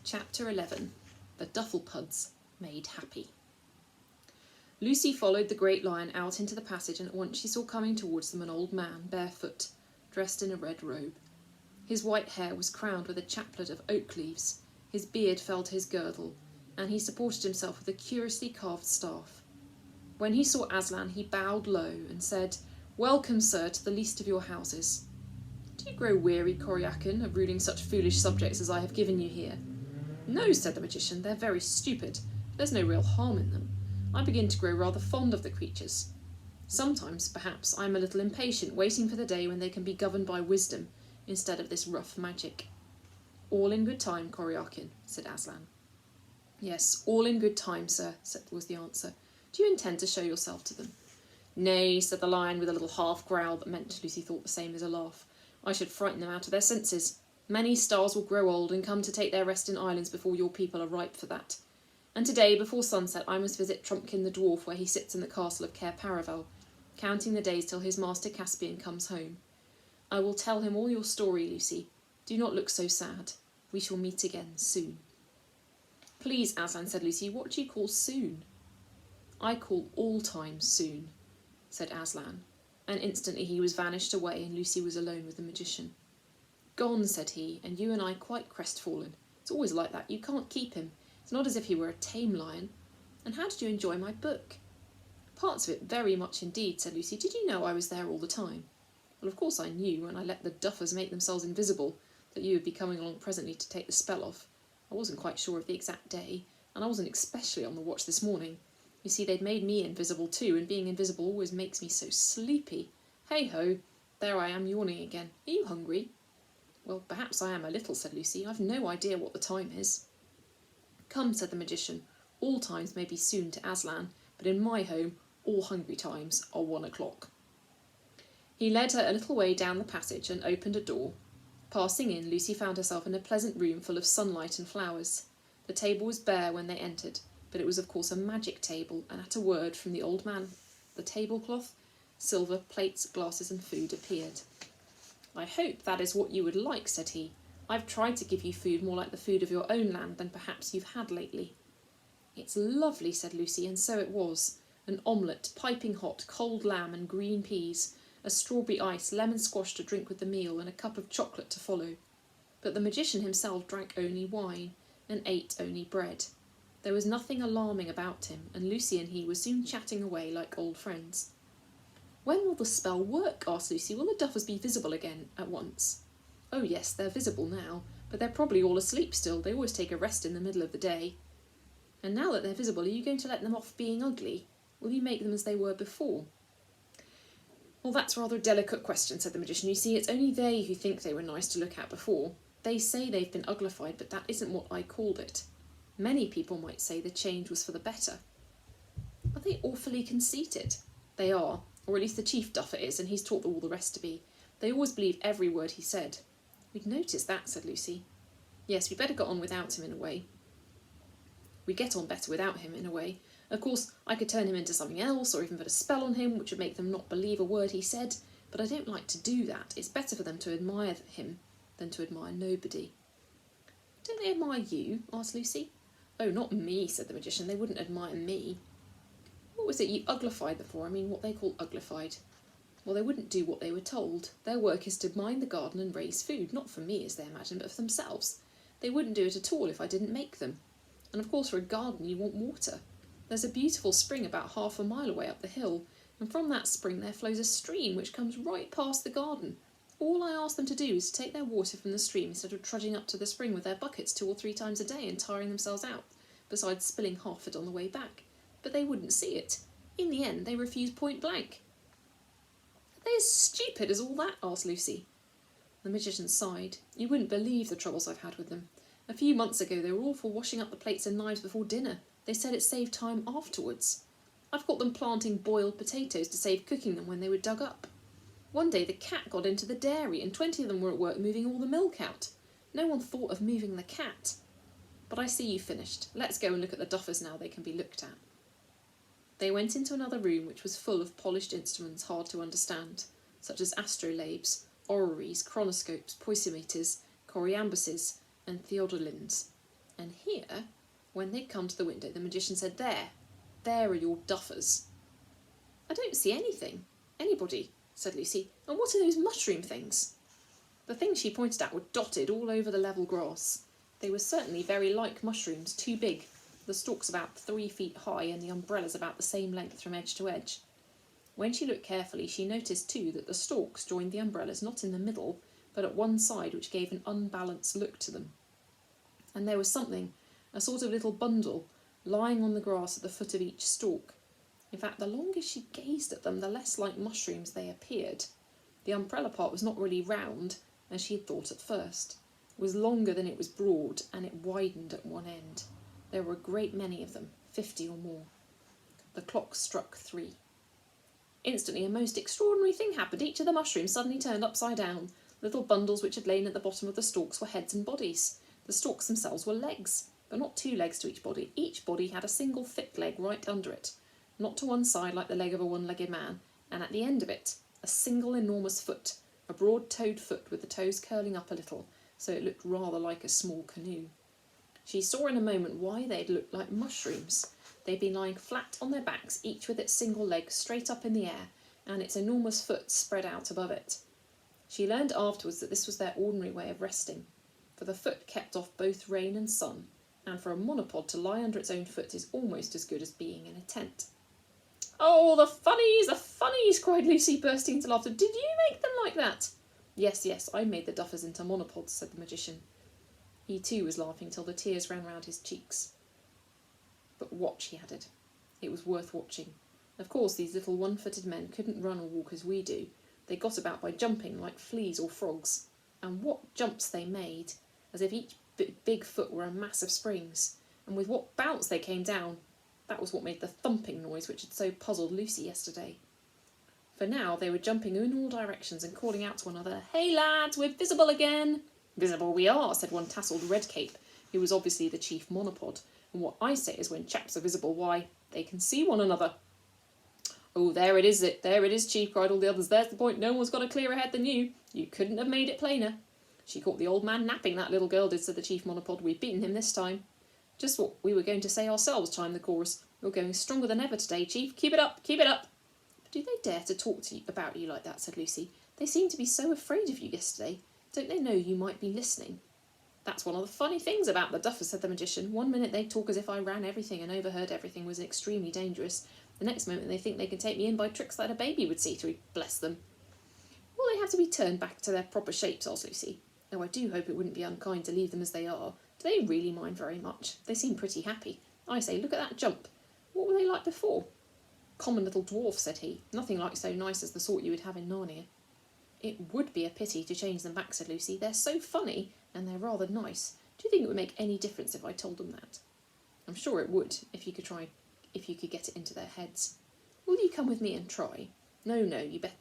Chapter 11. The Dufflepuds Made Happy. Lucy followed the great lion out into the passage, and at once she saw coming towards them an old man, barefoot, dressed in a red robe. His white hair was crowned with a chaplet of oak leaves, his beard fell to his girdle, and he supported himself with a curiously carved staff. When he saw Aslan, he bowed low and said, "Welcome, sir, to the least of your houses." "Do you grow weary, Coryacan, of ruling such foolish subjects as I have given you here?" "No," said the magician, "they're very stupid, but there's no real harm in them. I begin to grow rather fond of the creatures. Sometimes, perhaps, I am a little impatient, waiting for the day when they can be governed by wisdom, instead of this rough magic." "All in good time, Coryacan," said Aslan. "Yes, all in good time, sir," was the answer. "Do you intend to show yourself to them?" "Nay," said the lion, with a little half-growl that meant, Lucy thought, the same as a laugh. "I should frighten them out of their senses. Many stars will grow old and come to take their rest in islands before your people are ripe for that. And today, before sunset, I must visit Trumpkin the dwarf where he sits in the castle of Cair Paravel, counting the days till his master Caspian comes home. I will tell him all your story, Lucy. Do not look so sad. We shall meet again soon." "Please, Aslan," said Lucy, "what do you call soon?" "I call all time soon," said Aslan, and instantly he was vanished away, and Lucy was alone with the magician. "Gone," said he, "and you and I quite crestfallen. It's always like that. You can't keep him. It's not as if he were a tame lion. And how did you enjoy my book?" "Parts of it very much indeed," said Lucy. "Did you know I was there all the time?" "Well, of course I knew, when I let the duffers make themselves invisible, that you would be coming along presently to take the spell off. I wasn't quite sure of the exact day, and I wasn't especially on the watch this morning. You see, they'd made me invisible too, and being invisible always makes me so sleepy. Hey-ho, there I am yawning again. Are you hungry?" "Well, perhaps I am a little," said Lucy. "I've no idea what the time is." "Come," said the magician, "all times may be soon to Aslan, but in my home all hungry times are 1 o'clock." He led her a little way down the passage and opened a door. Passing in, Lucy found herself in a pleasant room full of sunlight and flowers. The table was bare when they entered, but it was of course a magic table, and at a word from the old man, the tablecloth, silver, plates, glasses and food appeared. "I hope that is what you would like," said he. "I've tried to give you food more like the food of your own land than perhaps you've had lately." "It's lovely," said Lucy, and so it was. An omelette, piping hot, cold lamb and green peas, a strawberry ice, lemon squash to drink with the meal, and a cup of chocolate to follow. But the magician himself drank only wine, and ate only bread. There was nothing alarming about him, and Lucy and he were soon chatting away like old friends. "When will the spell work?" asked Lucy. "Will the duffers be visible again at once?" "Oh yes, they're visible now, but they're probably all asleep still. They always take a rest in the middle of the day." "And now that they're visible, are you going to let them off being ugly? Will you make them as they were before?" "Well, that's rather a delicate question," said the magician. "You see, it's only they who think they were nice to look at before. They say they've been uglified, but that isn't what I called it. Many people might say the change was for the better." "Are they awfully conceited?" "They are, or at least the chief duffer is, and he's taught all the rest to be. They always believe every word he said." "We'd noticed that," said Lucy. "Yes, we'd better get on without him in a way." "We'd get on better without him in a way. Of course, I could turn him into something else, or even put a spell on him, which would make them not believe a word he said, but I don't like to do that. It's better for them to admire him than to admire nobody." "Don't they admire you?" asked Lucy. "Oh, not me," said the magician. "They wouldn't admire me." "What was it you uglified them for? I mean, what they call uglified." "Well, they wouldn't do what they were told. Their work is to mind the garden and raise food, not for me, as they imagine, but for themselves. They wouldn't do it at all if I didn't make them. And of course for a garden you want water. There's a beautiful spring about half a mile away up the hill, and from that spring there flows a stream which comes right past the garden. All I ask them to do is to take their water from the stream instead of trudging up to the spring with their buckets 2 or 3 times a day and tiring themselves out, besides spilling half it on the way back. But they wouldn't see it. In the end they refuse point blank." "Are they as stupid as all that?" asked Lucy. The magician sighed. "You wouldn't believe the troubles I've had with them. A few months ago they were all for washing up the plates and knives before dinner. They said it saved time afterwards. I've got them planting boiled potatoes to save cooking them when they were dug up. One day the cat got into the dairy, and 20 of them were at work moving all the milk out. No one thought of moving the cat. But I see you've finished. Let's go and look at the duffers now they can be looked at." They went into another room which was full of polished instruments hard to understand, such as astrolabes, orreries, chronoscopes, poisometers, choriambuses, and theodolines. And here, when they'd come to the window, the magician said, there are your duffers. I don't see anything. Anybody, said Lucy. And what are those mushroom things? The things she pointed at were dotted all over the level grass. They were certainly very like mushrooms, too big, the stalks about 3 feet high and the umbrellas about the same length from edge to edge. When she looked carefully, she noticed too that the stalks joined the umbrellas not in the middle, but at one side, which gave an unbalanced look to them. And there was something, a sort of little bundle, lying on the grass at the foot of each stalk. In fact, the longer she gazed at them, the less like mushrooms they appeared. The umbrella part was not really round, as she had thought at first. It was longer than it was broad, and it widened at one end. There were a great many of them, 50 or more. The clock struck 3. Instantly a most extraordinary thing happened. Each of the mushrooms suddenly turned upside down. Little bundles which had lain at the bottom of the stalks were heads and bodies. The stalks themselves were legs, but not 2 legs to each body. Each body had a single thick leg right under it, not to one side like the leg of a one-legged man, and at the end of it, a single enormous foot, a broad-toed foot with the toes curling up a little, so it looked rather like a small canoe. She saw in a moment why they'd looked like mushrooms. They'd been lying flat on their backs, each with its single leg straight up in the air, and its enormous foot spread out above it. She learned afterwards that this was their ordinary way of resting, for the foot kept off both rain and sun, and for a monopod to lie under its own foot is almost as good as being in a tent. "Oh, the funnies!" cried Lucy, bursting into laughter. "Did you make them like that?" Yes, I made the duffers into monopods," said the magician. He too was laughing till the tears ran round his cheeks. "But watch," he added. "It was worth watching. Of course, these little one-footed men couldn't run or walk as we do. They got about by jumping like fleas or frogs. And what jumps they made, as if each big foot were a mass of springs. And with what bounce they came down. That was what made the thumping noise which had so puzzled Lucy yesterday. For now they were jumping in all directions and calling out to one another, 'Hey lads, we're visible again!' 'Visible we are,' said one tasselled red cape, who was obviously the chief monopod. And what I say is when chaps are visible, why, they can see one another." "Oh, there it is, Chief," cried all the others. "There's the point, no one's got a clearer head than you. You couldn't have made it plainer." "She caught the old man napping, that little girl did," said the chief monopod. "We've beaten him this time." "Just what we were going to say ourselves," chimed the chorus. "You're going stronger than ever today, Chief. Keep it up, keep it up." "But do they dare to talk to you about you like that?" said Lucy. "They seemed to be so afraid of you yesterday. Don't they know you might be listening?" "That's one of the funny things about the duffers," said the magician. "One minute they talk as if I ran everything and overheard everything was extremely dangerous. The next moment they think they can take me in by tricks that a baby would see through, bless them." "Will they have to be turned back to their proper shapes?" asked Lucy. "Oh, I do hope it wouldn't be unkind to leave them as they are. Do they really mind very much? They seem pretty happy. I say, look at that jump. What were they like before?" "Common little dwarf," said he. "Nothing like so nice as the sort you would have in Narnia." "It would be a pity to change them back," said Lucy. "They're so funny, and they're rather nice. Do you think it would make any difference if I told them that?" "I'm sure it would, if you could get it into their heads. Will you come with me and try?" No,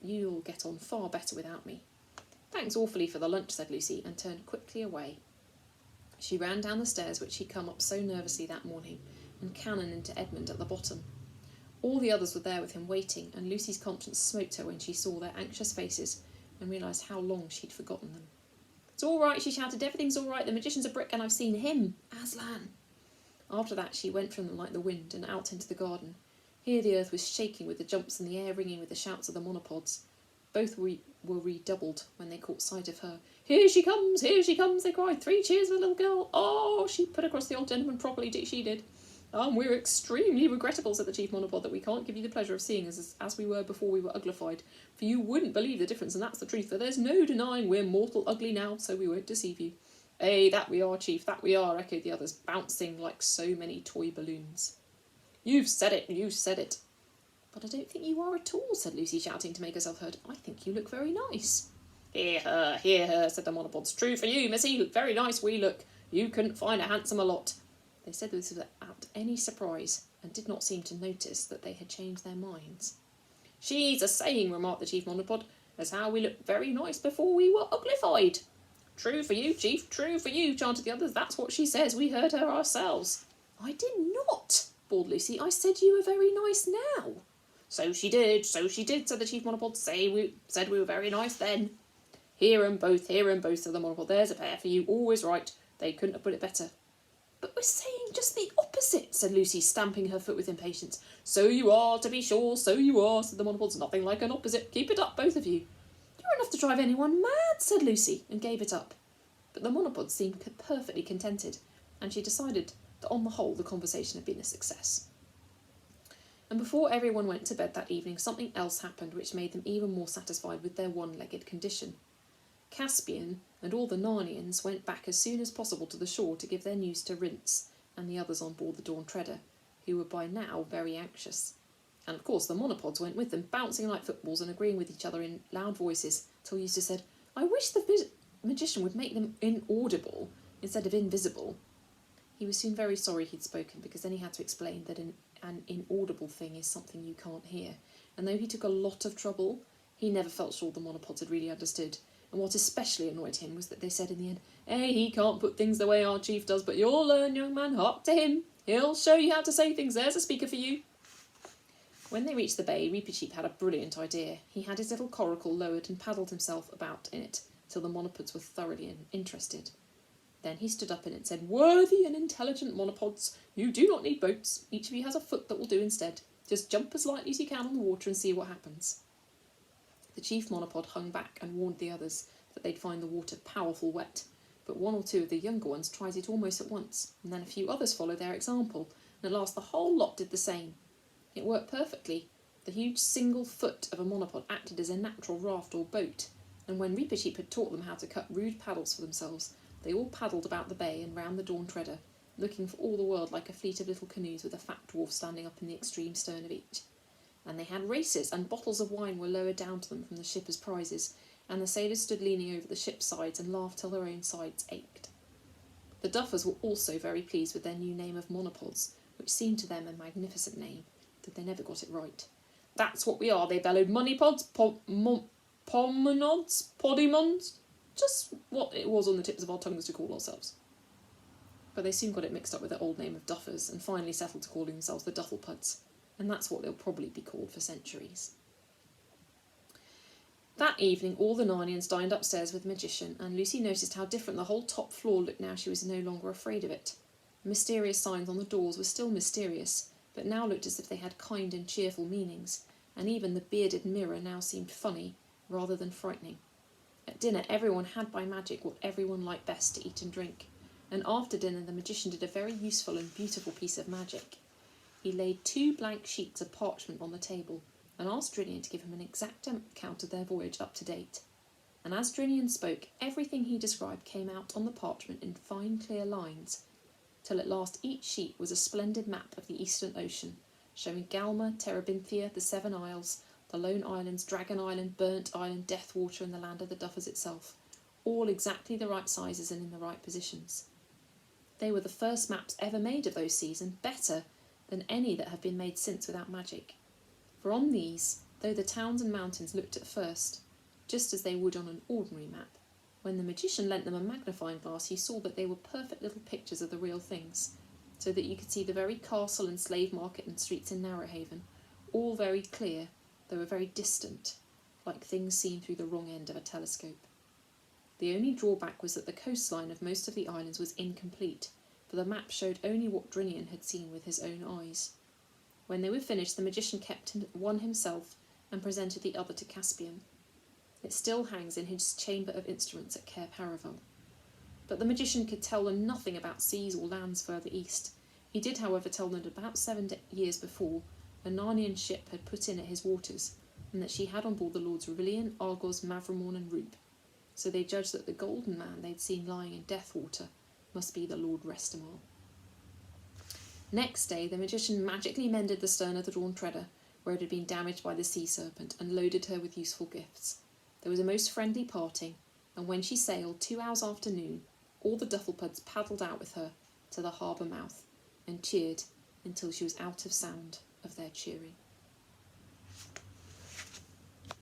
you'll get on far better without me." "Thanks awfully for the lunch," said Lucy, and turned quickly away. She ran down the stairs which she'd come up so nervously that morning, and Cannon into Edmund at the bottom. All the others were there with him waiting, and Lucy's conscience smote her when she saw their anxious faces and realised how long she'd forgotten them. "It's all right," she shouted. "Everything's all right. The magician's a brick, and I've seen him, Aslan." After that she went from them like the wind, and out into the garden. Here the earth was shaking with the jumps and the air ringing with the shouts of the monopods. Both were redoubled when they caught sight of her. Here she comes, they cried. 3 cheers for the little girl." "Oh," she put across the old gentleman properly, she did. We're extremely regrettable," said the chief monopod, "that we can't give you the pleasure of seeing us as we were before we were uglified. For you wouldn't believe the difference, and that's the truth, for there's no denying we're mortal ugly now, so we won't deceive you." "Eh, that we are, Chief, that we are," echoed the others, bouncing like so many toy balloons. You've said it. "But I don't think you are at all," said Lucy, shouting to make herself heard. "I think you look very nice." Hear her," said the monopods. "True for you, missy, very nice we look. You couldn't find a handsomer lot." They said this without any surprise, and did not seem to notice that they had changed their minds. "She's a saying," remarked the chief monopod, "as how we looked very nice before we were uglified." "True for you, Chief, true for you," chanted the others. "That's what she says. We heard her ourselves." "I did not," bawled Lucy. "I said you were very nice now." So she did, said the chief monopod. Said we were very nice then." Hear 'em both, said the monopod. "There's a pair for you, always right. They couldn't have put it better." "We're saying just the opposite," said Lucy, stamping her foot with impatience. "So you are, to be sure, so you are," said the monopods. "Nothing like an opposite. Keep it up, both of you." "You're enough to drive anyone mad," said Lucy, and gave it up. But the monopods seemed perfectly contented, and she decided that on the whole the conversation had been a success. And before everyone went to bed that evening, something else happened which made them even more satisfied with their one-legged condition. Caspian and all the Narnians went back as soon as possible to the shore to give their news to Rince and the others on board the Dawntreader, who were by now very anxious. And of course the monopods went with them, bouncing like footballs and agreeing with each other in loud voices, till Eustace said, "I wish the magician would make them inaudible instead of invisible." He was soon very sorry he'd spoken, because then he had to explain that an inaudible thing is something you can't hear. And though he took a lot of trouble, he never felt sure the monopods had really understood. And what especially annoyed him was that they said in the end, He can't put things the way our chief does, but you'll learn, young man, hark to him. He'll show you how to say things. There's a speaker for you." When they reached the bay, Reepicheep had a brilliant idea. He had his little coracle lowered and paddled himself about in it till the monopods were thoroughly interested. Then he stood up in it and said, "Worthy and intelligent monopods, you do not need boats. Each of you has a foot that will do instead. Just jump as lightly as you can on the water and see what happens." The chief monopod hung back and warned the others that they'd find the water powerful wet, but one or two of the younger ones tried it almost at once, and then a few others followed their example, and at last the whole lot did the same. It worked perfectly. The huge single foot of a monopod acted as a natural raft or boat, and when Reepicheep had taught them how to cut rude paddles for themselves, they all paddled about the bay and round the Dawntreader, looking for all the world like a fleet of little canoes with a fat dwarf standing up in the extreme stern of each. And they had races, and bottles of wine were lowered down to them from the ship as prizes, and the sailors stood leaning over the ship's sides and laughed till their own sides ached. The Duffers were also very pleased with their new name of monopods, which seemed to them a magnificent name, though they never got it right. "That's what we are," they bellowed. "Moneypods, pominods, podimons." Just what it was on the tips of our tongues to call ourselves. But they soon got it mixed up with their old name of Duffers, and finally settled to calling themselves the Dufflepuds, and that's what they'll probably be called for centuries. That evening all the Narnians dined upstairs with the magician, and Lucy noticed how different the whole top floor looked now she was no longer afraid of it. The mysterious signs on the doors were still mysterious, but now looked as if they had kind and cheerful meanings, and even the bearded mirror now seemed funny rather than frightening. At dinner everyone had by magic what everyone liked best to eat and drink, and after dinner the magician did a very useful and beautiful piece of magic. He laid 2 blank sheets of parchment on the table and asked Drinian to give him an exact account of their voyage up to date. And as Drinian spoke, everything he described came out on the parchment in fine clear lines, till at last each sheet was a splendid map of the Eastern Ocean, showing Galma, Terebinthia, the 7 Isles, the Lone Islands, Dragon Island, Burnt Island, Deathwater, and the land of the Duffers itself, all exactly the right sizes and in the right positions. They were the first maps ever made of those seas, and better than any that have been made since without magic. For on these, though the towns and mountains looked at first just as they would on an ordinary map, when the magician lent them a magnifying glass he saw that they were perfect little pictures of the real things, so that you could see the very castle and slave market and streets in Narrowhaven, all very clear, though very distant, like things seen through the wrong end of a telescope. The only drawback was that the coastline of most of the islands was incomplete, for the map showed only what Drinian had seen with his own eyes. When they were finished, the magician kept one himself and presented the other to Caspian. It still hangs in his chamber of instruments at Cair Paravel. But the magician could tell them nothing about seas or lands further east. He did, however, tell them that about 7 years before, a Narnian ship had put in at his waters, and that she had on board the Lords Rillian, Argos, Mavramorn and Roop. So they judged that the golden man they'd seen lying in Deathwater must be the Lord Restamar. Next day the magician magically mended the stern of the Dawntreader, where it had been damaged by the sea serpent, and loaded her with useful gifts. There was a most friendly parting, and when she sailed 2 hours after noon, all the Dufflepuds paddled out with her to the harbour mouth, and cheered until she was out of sound of their cheering.